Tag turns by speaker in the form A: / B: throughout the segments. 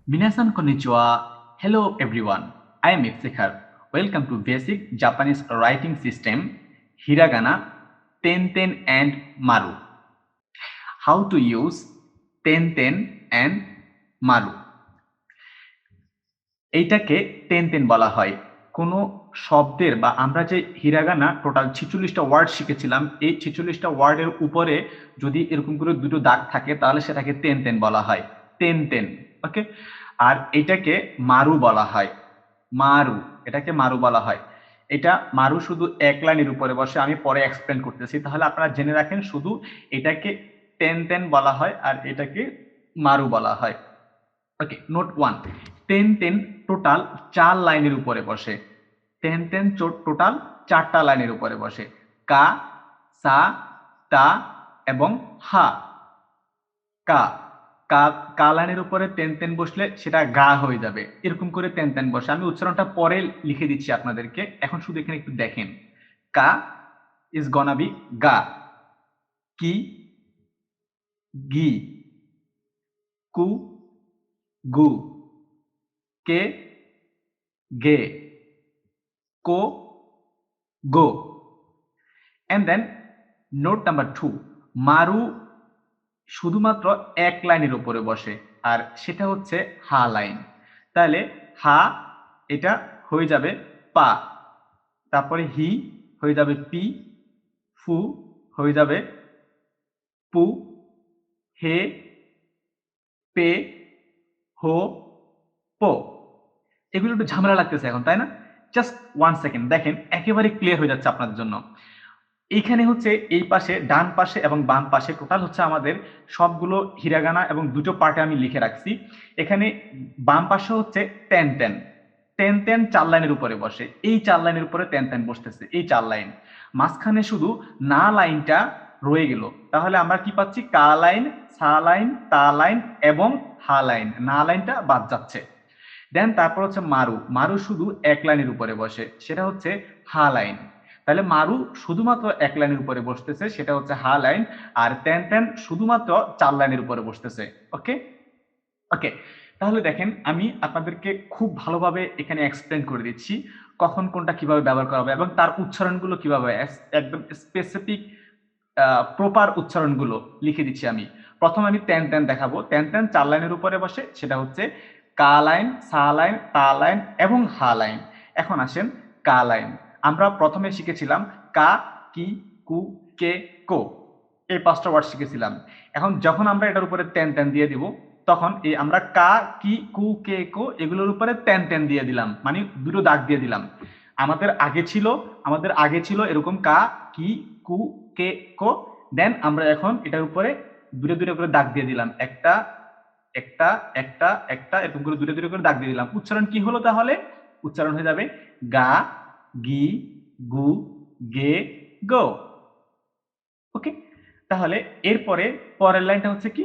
A: Minasan konnichiwa. Hello everyone. I am Iftikhar. Welcome to Basic Japanese Writing System, Hiragana, Tenten and Maru. How to use Tenten and Maru. এইটাকে টেনটেন বলা হয়। কোনো শব্দের বা আমরা যে হিরাগানা টোটাল 46টা ওয়ার্ড শিখেছিলাম, এই 46টা ওয়ার্ডের উপরে যদি এরকম করে দুটো দাগ থাকে তাহলে সেটাকে টেনটেন বলা হয়। টেনটেন, ওকে। আর এটাকে মারু বলা হয়। মারু, এটাকে মারু বলা হয়। এটা মারু শুধু এক লাইনের উপরে বসে, আমি পরে এক্সপ্লেন করতেছি। তাহলে আপনারা জেনে রাখেন শুধু এটাকে টেনটেন বলা হয় আর এটাকে মারু বলা হয়। ওকে, নোট 1। টেনটেন টোটাল 4 লাইনের উপরে বসে। টেনটেন টোটাল 4টা লাইনের উপরে বসে। কা, সা, তা এবং হা। কা কা কা লাইনের উপরে টেনটেন বসলে সেটা গা হয়ে যাবে, এরকম করে টেনটেন বসে। আমি উচ্চারণটা পরে লিখে দিচ্ছি আপনাদেরকে, এখন শুধু এখানে একটু দেখেন। কা ইজ গনা বি গা, কি গি, কু গু, কে গে, কো গো। এন্ড দেন নোট নাম্বার 2, মারু শুধুমাত্র এক লাইনের উপরে বসে আর সেটা হচ্ছে হা লাইন। তাহলে হা এটা হয়ে যাবে পা, তারপরে হি হয়ে যাবে পি, ফু হয়ে যাবে পু, হে পে, হো পো। এগুলো একটু ঝামেলা লাগতেছে এখন, তাই না? জাস্ট 1 সেকেন্ড দেখেন, একেবারে ক্লিয়ার হয়ে যাচ্ছে আপনাদের জন্য। এইখানে হচ্ছে এই পাশে ডান পাশে এবং বাম পাশে টোটাল হচ্ছে আমাদের সবগুলো হিরাগানা এবং দুটো পার্টে আমি লিখে রাখছি। এখানে বাম পাশে হচ্ছে টেন টেন, টেন টেন 4 লাইনের উপরে বসে। এই 4 লাইনের উপরে টেন টেন বসতেছে, এই 4 লাইন। মাঝখানে শুধু না লাইনটা রয়ে গেল। তাহলে আমরা কি পাচ্ছি? কা লাইন, সা লাইন, তা লাইন এবং হা লাইন। না লাইনটা বাদ যাচ্ছে। দেন তারপর হচ্ছে মারু। মারু শুধু এক লাইনের উপরে বসে, সেটা হচ্ছে হা লাইন। তাহলে মারু শুধুমাত্র এক লাইনের উপরে বসতেছে, সেটা হচ্ছে হা লাইন। আর টেন টেন শুধুমাত্র 4 লাইনের উপরে বসতেছে। ওকে ওকে, তাহলে দেখেন আমি আপনাদেরকে খুব ভালোভাবে এখানে এক্সপ্লেন করে দিচ্ছি কখন কোনটা কিভাবে ব্যবহার করা হবে এবং তার উচ্চারণগুলো কিভাবে একদম স্পেসিফিক প্রপার উচ্চারণগুলো লিখে দিচ্ছি আমি। প্রথম আমি টেন টেন দেখাবো। টেন টেন 4 লাইনের উপরে বসে, সেটা হচ্ছে কা লাইন, সা লাইন, তা লাইন এবং হা লাইন। এখন আসেন কা লাইন। আমরা প্রথমে শিখেছিলাম কা, কি, কু, কে, কো, এই 5টা ওয়ার্ড শিখেছিলাম। এখন যখন আমরা এটার উপরে টেন টেন দিয়ে দিব, তখন এই আমরা কা, কি, কু, কে, কো এগুলোর উপরে টেন টেন দিয়ে দিলাম, মানে দুটো দাগ দিয়ে দিলাম। আমাদের আগে ছিল এরকম কা, কি, কু, কে, কো। দেন আমরা এখন এটার উপরে দূরে দূরে করে দাগ দিয়ে দিলাম, একটা একটা একটা একটা এরকম করে দূরে দূরে করে দাগ দিয়ে দিলাম। উচ্চারণ কি হলো তাহলে? উচ্চারণ হয়ে যাবে গা, গি, গু, গে, গো। ওকে, তাহলে এরপরে পরের লাইনটা হচ্ছে কি?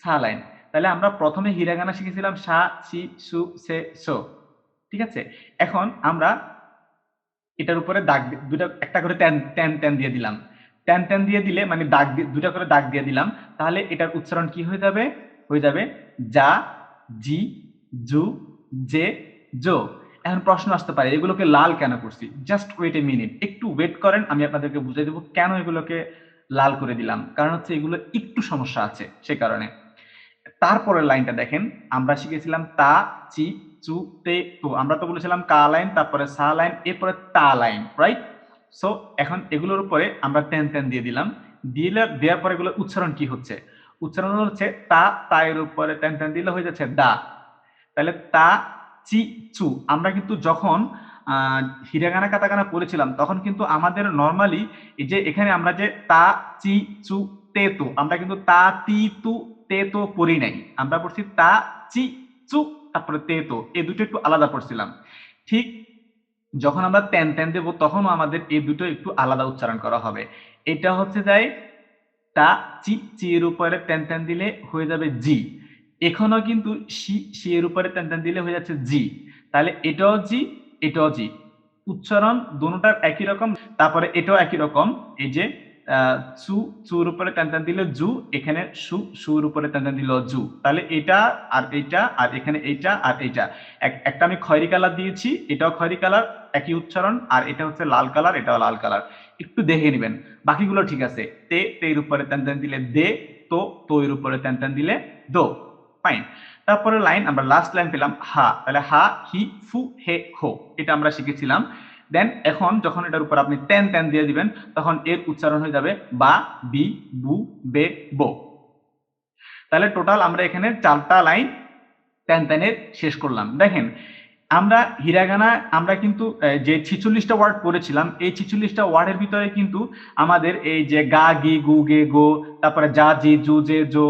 A: সা লাইন। তাহলে আমরা প্রথমে হিরাগানা শিখেছিলাম সা, সি, সু, সে, সো। ঠিক আছে, এখন আমরা এটার উপরে দাগ দুটা একটা করে টেন টেন টেন দিয়ে দিলাম। টেন টেন দিয়ে দিলে মানে দাগ দুটা করে দাগ দিয়ে দিলাম, তাহলে এটার উচ্চারণ কি হয়ে যাবে? হয়ে যাবে যা, জি, জু, জে, জো। এখন প্রশ্ন আসতে পারে এগুলোকে লাল কেন করছি? জাস্ট ওয়েট এ মিনিট, একটু ওয়েট করেন, আমি আপনাদেরকে বুঝিয়ে দেবো কেন এগুলোকে লাল করে দিলাম। কারণ হচ্ছে এগুলো একটু সমস্যা আছে, সে কারণে। তারপরের লাইনটা দেখেন, আমরা শিখেছিলাম তা, চি, চু, তে, তো। আমরা তো বলেছিলাম কা লাইন, তারপরে সা লাইন, এরপরে তা লাইন, রাইট? সো এখন এগুলোর উপরে আমরা টেন টেন দিয়ে দিলাম। দেওয়ার পরে এগুলো উচ্চারণ কি হচ্ছে? উচ্চারণ হচ্ছে তা, তা এর উপরে টেন টেন দিলে হয়ে যাচ্ছে দা। তাহলে তা, চি, চু। আমরা কিন্তু যখন হিরাগানা কাতাকানা পড়েছিলাম তখন কিন্তু আমাদের নর্মালি এই যে এখানে আমরা যে তা, চি, চু, তে, তো, আমরা কিন্তু তা, তি, তু, তে, তো পড়ি নাই। আমরা পড়ছি তা, চি, চু, তারপরে তে, তো, এই দুটো একটু আলাদা পড়ছিলাম। ঠিক যখন আমরা টেন টেন দেবো তখনও আমাদের এই দুটো একটু আলাদা উচ্চারণ করা হবে। এটা হচ্ছে যাই তা, চি, চি এর উপরে টেন টেন দিলে হয়ে যাবে জি। এখানেও কিন্তু সি, সি এর উপরে টেন টেন দিলে হয়ে যাচ্ছে জি। তাহলে এটাও জি, এটাও জি। উচ্চারণ দুটোটার একই রকম। তারপরে এটাও একই রকম, এই যে চু, চুর উপরে তেন দিলে জু, এখানে সু, সুর উপরে তেন দিল জু। তাহলে এটা আর এইটা আর এখানে এইটা আর এইটা, একটা আমি খয়েরি কালার দিয়েছি, এটাও খয়েরি কালার, একই উচ্চারণ, আর এটা হচ্ছে লাল কালার, এটাও লাল কালার। একটু দেখে নেবেন, বাকিগুলো ঠিক আছে। তের উপরে তেন দিলে দে, তো এর উপরে তেন দিলে দো, ফাইন। তারপরে লাইন আমরা লাস্ট লাইন পেলাম হা, তাহলে হা, হি, ফু, হে, হো, এটা আমরা শিখেছিলাম। দেন এখন যখন এটার উপর আপনি তেন দিয়ে দিবেন, তখন এর উচ্চারণ হয়ে যাবে বা, বি, বু, বে, বো। তাহলে টোটাল আমরা এখানে 4টা লাইন তেনের শেষ করলাম। দেখেন আমরা হিরাগানা আমরা কিন্তু যে 46টা ওয়ার্ড পড়েছিলাম, এই 46টা ওয়ার্ডের ভিতরে কিন্তু আমাদের এই যে গা, গি, গু, গে, গো, তারপরে যা, জি, জু, জে, জো,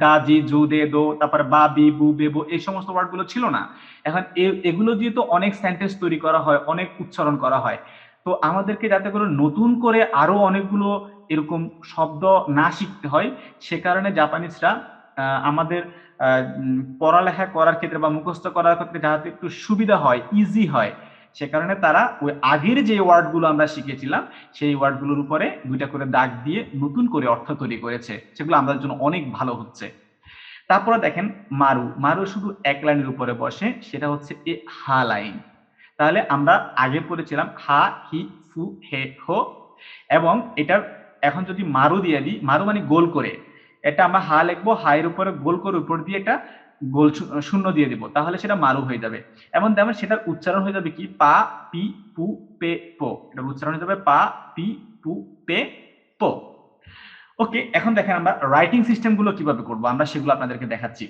A: দা, জি, জু, দে, দো, তারপরে বা, বি, বু, বে, বো, এই সমস্ত ওয়ার্ডগুলো ছিল না। এখন এগুলো দিয়ে তো অনেক সেন্টেন্স তৈরি করা হয়, অনেক উচ্চারণ করা হয়। তো আমাদেরকে যাতে করে নতুন করে আরো অনেকগুলো এরকম শব্দ না শিখতে হয়, সে কারণে জাপানিজরা আমাদের পড়ালেখা করার ক্ষেত্রে বা মুখস্থ করার ক্ষেত্রে যাতে একটু সুবিধা হয়, ইজি হয়, সে কারণে তারা ওই আগের যে ওয়ার্ডগুলো আমরা শিখেছিলাম সেই ওয়ার্ডগুলোর উপরে 2টা করে দাগ দিয়ে নতুন করে অর্থ তৈরি করেছে, সেগুলো আমাদের জন্য অনেক ভালো হচ্ছে। তারপরে দেখেন মারু, মারু শুধু এক লাইনের উপরে বসে, সেটা হচ্ছে এ হা লাইন। তাহলে আমরা আগে পড়েছিলাম হা, হি, ফু, হে, হো, এবং এটার এখন যদি মারু দিয়ে দিই, মারু মানে গোল করে, এটা আমরা হা লিখবো, হা এর উপরে গোল করে উপর দিয়ে একটা গোল শূন্য দিয়ে দিব, তাহলে সেটা মারু হয়ে যাবে। এবং তেমন সেটার উচ্চারণ হয়ে যাবে কি পা, পি, পু, পে, পো, এটার উচ্চারণ হয়ে যাবে পা, পি, পু, পে, পো। ওকে, এখন দেখেন আমরা রাইটিং সিস্টেম গুলো কিভাবে করব, আমরা সেগুলো আপনাদেরকে দেখাচ্ছি।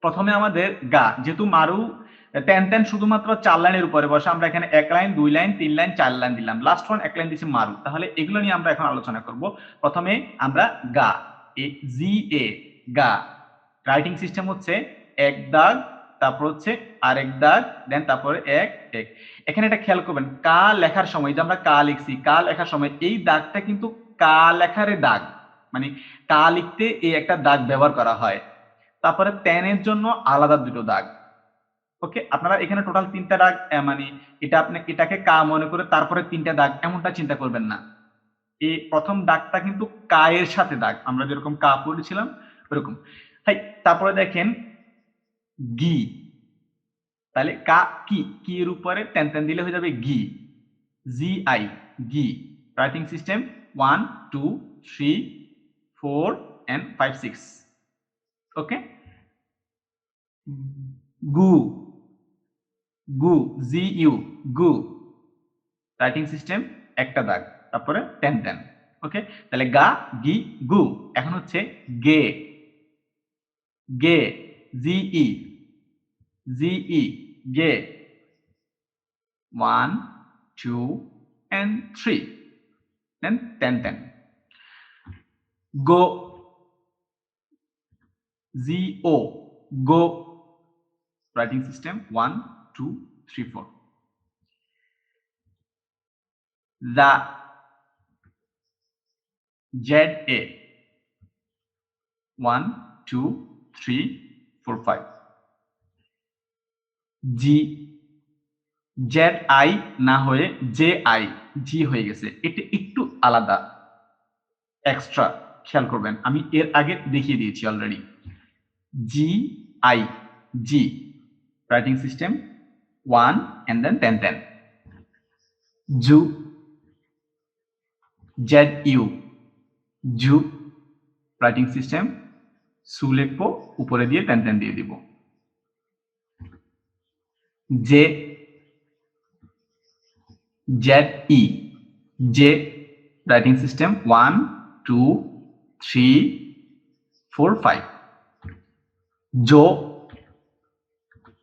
A: প্রথমে আমাদের গা, যেহেতু মারু তেন শুধুমাত্র 4 লাইনের উপরে বসে, আমরা এখানে 1 লাইন, 2 লাইন, 3 লাইন, 4 লাইন দিলাম, লাস্ট ওয়ান 1 লাইন দিছি মারু। তাহলে এগুলো নিয়ে আমরা এখন আলোচনা করব। প্রথমে আমরা গা, জি, এ, গা, রাইটিং সিস্টেম হচ্ছে এক দাগ, তারপর হচ্ছে আরেক দাগ, দেন তারপরে এক এক। এখানে এটা খেয়াল করবেন, কা লেখার সময় যে আমরা কা লিখছি, কা লেখার সময় এই দাগটা কিন্তু কা লেখারে দাগ, মানে কা লিখতে এই একটা দাগ ব্যবহার করা হয়। তারপরে তেনের জন্য আলাদা 2টো দাগ। ওকে, আপনারা এখানে টোটাল 3টা দাগ, মানে এটা আপনি এটাকে কা মনে করে তারপরে 3টা দাগ এমনটা চিন্তা করবেন না। এই প্রথম দাগটা কিন্তু কা এর সাথে দাগ, আমরা যেরকম কা পড়েছিলাম ওরকম। তারপরে দেখেন গি, তাহলে কা, কি এর উপরে তেন দিলে হয়ে যাবে গি, জি, আই, গি। Writing system 1 2 3 4 and 5 6। ওকে, গু, গু, জি, ইউ, গু, রাইটিং সিস্টেম একটা দাগ, তারপরে তেন। ওকে, তাহলে গা, গি, গু। এখন হচ্ছে গে, গে, জি, ই, জি, ই, গে, 1 2 and 3, দেন তেন। গো, জি, ও, গো, রাইটিং সিস্টেম 1 2 3 4। দা, জেড, এ, 1 2 3 4 5। জি, জেড, আই না হয়ে জে, আই, জি হয়ে গেছে, এটা একটু আলাদা, এক্সট্রা খেয়াল করবেন, আমি এর আগে দেখিয়ে দিয়েছি অলরেডি। জি, আই, জি, রাইটিং সিস্টেম 1 and then তেন। জু, জেড, ইউ, জু, রাইটিং সিস্টেম সু লিখবো, উপরে দিয়ে তেন দিয়ে দিব। জে, জেড, ই, জে, রাইটিং সিস্টেম 1 2 3 4 5। জো,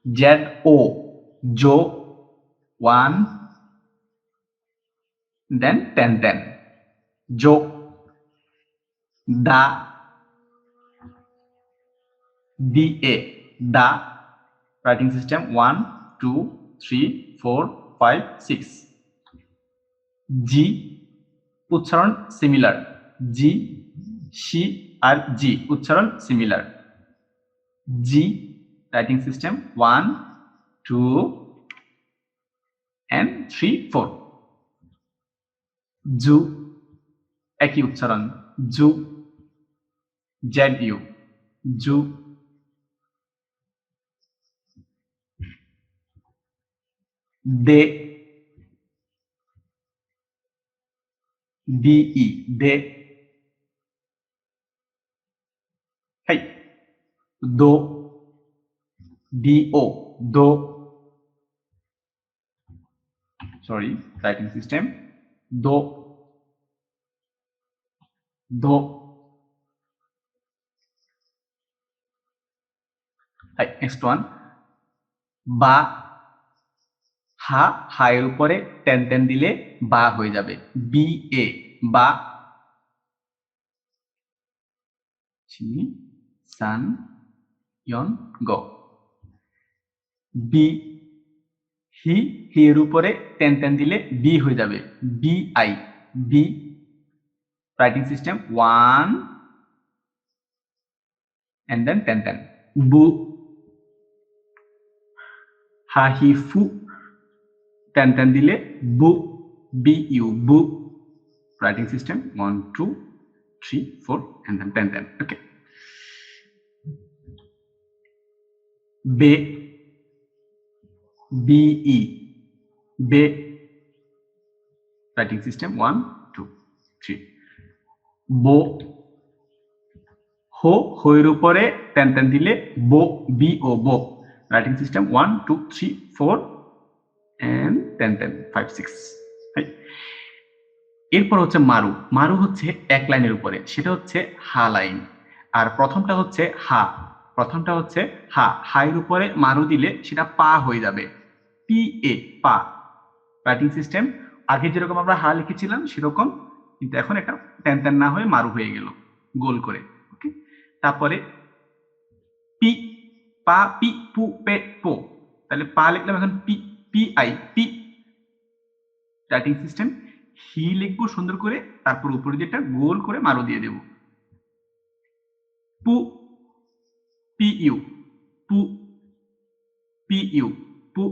A: জেড, ও, জো, 1 দেন তেন। জো, দা, ডি, এ, দা, রাইটিং সিস্টেম 1 2 3 4 5 6। জি, উচ্চারণ সিমিলার, জি, সি আর জি উচ্চারণ সিমিলার। জি, রাইটিং সিস্টেম 1 2 and 3 4। জু, একই উচ্চারণ, জু, জেড ইউ, জু। দে, ডিই, দে। হাই, দো, ডিও, দো। সরি, রাইটিং সিস্টেম, দো, দো। হাই, নেক্সট ওয়ান, বা, হা, হা এর উপরে টেন টেন দিলে বা হয়ে যাবে, বি এ, বা। ছি, সান, ইয়ন, গো। বি, হি, হি এর উপরে টেন টেন দিলে বি হয়ে যাবে, B I, B. Writing system 1 and then 10 বু, হা হি ফু, টেন টেন দিলে বু, বি ইউ, বু। রাইটিং সিস্টেম 1 2 3 4 and then 10 ওকে। বে, বিই, বে। Writing system 1 2 3। বো, হো, হো এর উপরে টেন টেন দিলে বো, বি ও, বো। Writing system 1 2 3 4 and 10 5 6। এরপর হচ্ছে মারু। মারু হচ্ছে এক লাইনের উপরে, সেটা হচ্ছে হা লাইন। আর প্রথমটা হচ্ছে হা, প্রথমটা হচ্ছে হা, হাইয়ের উপরে মারু দিলে সেটা পা হয়ে যাবে, পি এ, পা। রাইটিং সিস্টেম আগে যেরকম আমরা হা লিখেছিলাম সেরকম, কিন্তু এখন এটা টেন টেন না হয়ে মারু হয়ে গেল গোল করে। ওকে, তারপরে পি, পা, পি, পু, পে, পো। তাহলে পা লিখলাম এখন পি, পি আই, পি। রাইটিং সিস্টেম হি লিখবো সুন্দর করে, তারপর উপরে যেটা গোল করে মারো দিয়ে দেব, পু, পি ইউ, পু, পি ইউ, পু।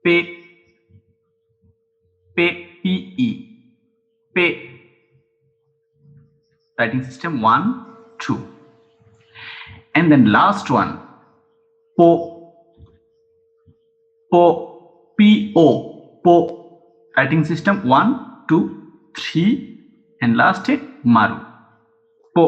A: Pay, pay, P E, pay. Writing system 1 2 and then last one, po, po, p o, po। Writing system 1 2 3 and last এ মারু, পো।